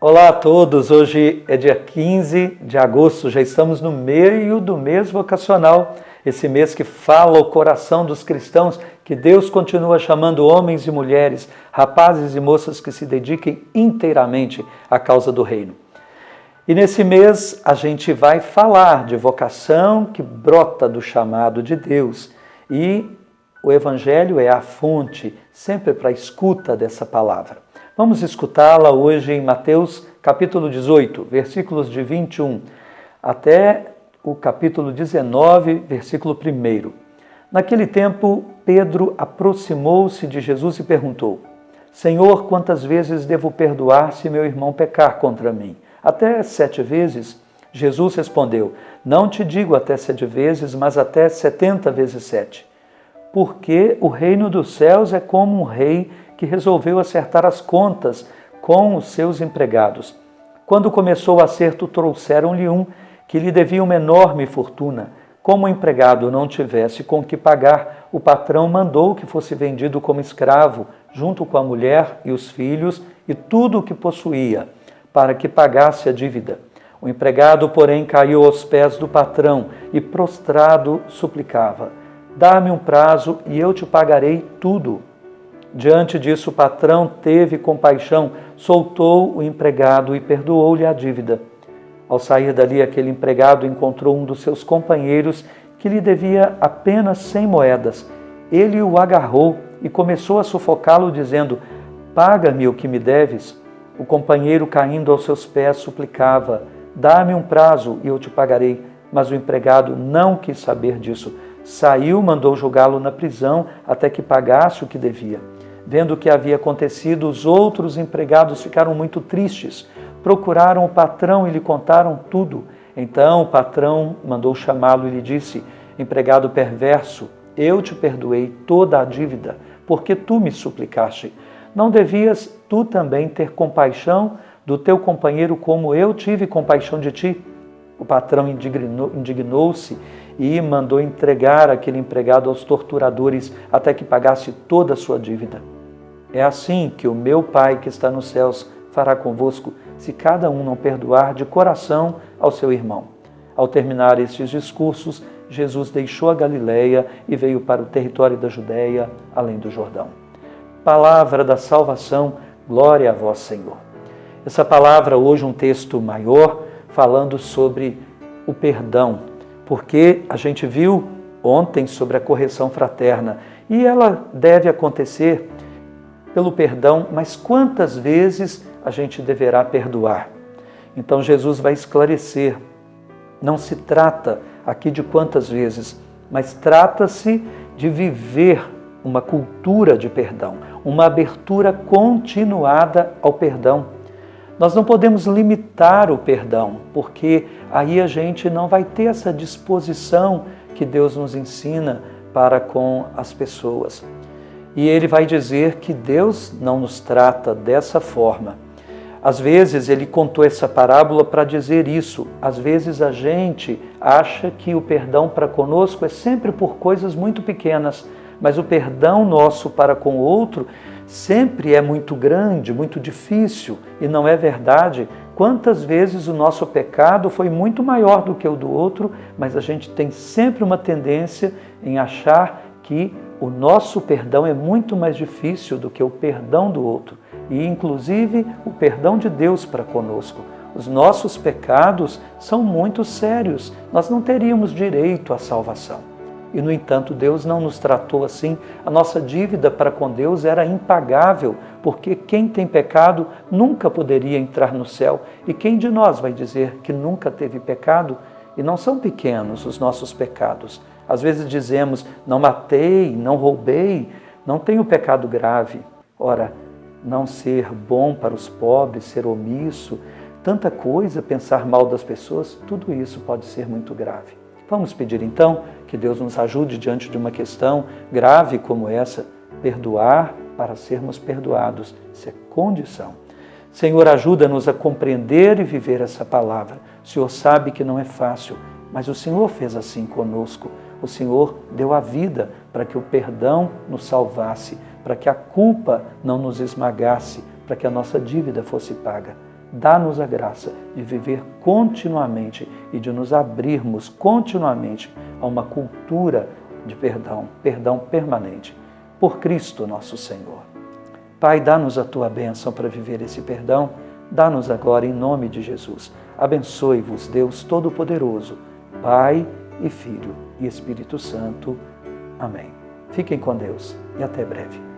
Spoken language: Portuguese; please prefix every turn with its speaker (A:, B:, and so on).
A: Olá a todos, hoje é dia 15 de agosto, já estamos no meio do mês vocacional, esse mês que fala o coração dos cristãos, que Deus continua chamando homens e mulheres, rapazes e moças que se dediquem inteiramente à causa do reino. E nesse mês a gente vai falar de vocação que brota do chamado de Deus e o Evangelho é a fonte sempre para a escuta dessa palavra. Vamos escutá-la hoje em Mateus capítulo 18, versículos de 21 até o capítulo 19, versículo 1. Naquele tempo, Pedro aproximou-se de Jesus e perguntou: Senhor, quantas vezes devo perdoar se meu irmão pecar contra mim? Até 7 vezes? Jesus respondeu: Não te digo até 7 vezes, mas até 70 vezes 7. Porque o reino dos céus é como um rei que resolveu acertar as contas com os seus empregados. Quando começou o acerto, trouxeram-lhe um que lhe devia uma enorme fortuna. Como o empregado não tivesse com que pagar, o patrão mandou que fosse vendido como escravo, junto com a mulher e os filhos e tudo o que possuía, para que pagasse a dívida. O empregado, porém, caiu aos pés do patrão e, prostrado, suplicava: Dá-me um prazo e eu te pagarei tudo. Diante disso, o patrão teve compaixão, soltou o empregado e perdoou-lhe a dívida. Ao sair dali, aquele empregado encontrou um dos seus companheiros que lhe devia apenas 100 moedas. Ele o agarrou e começou a sufocá-lo, dizendo: Paga-me o que me deves. O companheiro, caindo aos seus pés, suplicava: Dá-me um prazo e eu te pagarei. Mas o empregado não quis saber disso. Saiu, mandou jogá-lo na prisão até que pagasse o que devia. Vendo o que havia acontecido, os outros empregados ficaram muito tristes. Procuraram o patrão e lhe contaram tudo. Então o patrão mandou chamá-lo e lhe disse: Empregado perverso, eu te perdoei toda a dívida, porque tu me suplicaste. Não devias tu também ter compaixão do teu companheiro como eu tive compaixão de ti? O patrão indignou-se e mandou entregar aquele empregado aos torturadores até que pagasse toda a sua dívida. É assim que o meu Pai que está nos céus fará convosco, se cada um não perdoar de coração ao seu irmão. Ao terminar estes discursos, Jesus deixou a Galileia e veio para o território da Judéia, além do Jordão. Palavra da salvação, glória a vós, Senhor. Essa palavra hoje um texto maior, falando sobre o perdão, porque a gente viu ontem sobre a correção fraterna e ela deve acontecer pelo perdão, mas quantas vezes a gente deverá perdoar? Então Jesus vai esclarecer. Não se trata aqui de quantas vezes, mas trata-se de viver uma cultura de perdão, uma abertura continuada ao perdão. Nós não podemos limitar o perdão, porque aí a gente não vai ter essa disposição que Deus nos ensina para com as pessoas. E ele vai dizer que Deus não nos trata dessa forma. Às vezes ele contou essa parábola para dizer isso. Às vezes a gente acha que o perdão para conosco é sempre por coisas muito pequenas, mas o perdão nosso para com o outro sempre é muito grande, muito difícil, e não é verdade. Quantas vezes o nosso pecado foi muito maior do que o do outro, mas a gente tem sempre uma tendência em achar que o nosso perdão é muito mais difícil do que o perdão do outro, e inclusive o perdão de Deus para conosco. Os nossos pecados são muito sérios, nós não teríamos direito à salvação. E, no entanto, Deus não nos tratou assim. A nossa dívida para com Deus era impagável, porque quem tem pecado nunca poderia entrar no céu. E quem de nós vai dizer que nunca teve pecado? E não são pequenos os nossos pecados. Às vezes dizemos: não matei, não roubei, não tenho pecado grave. Ora, não ser bom para os pobres, ser omisso, tanta coisa, pensar mal das pessoas, tudo isso pode ser muito grave. Vamos pedir então que Deus nos ajude diante de uma questão grave como essa, perdoar para sermos perdoados, isso é condição. Senhor, ajuda-nos a compreender e viver essa palavra. O Senhor sabe que não é fácil, mas o Senhor fez assim conosco. O Senhor deu a vida para que o perdão nos salvasse, para que a culpa não nos esmagasse, para que a nossa dívida fosse paga. dá-nos a graça de viver continuamente e de nos abrirmos continuamente a uma cultura de perdão, perdão permanente, por Cristo nosso Senhor. Pai, dá-nos a Tua bênção para viver esse perdão, dá-nos agora em nome de Jesus. Abençoe-vos, Deus Todo-Poderoso, Pai e Filho e Espírito Santo. Amém. Fiquem com Deus e até breve.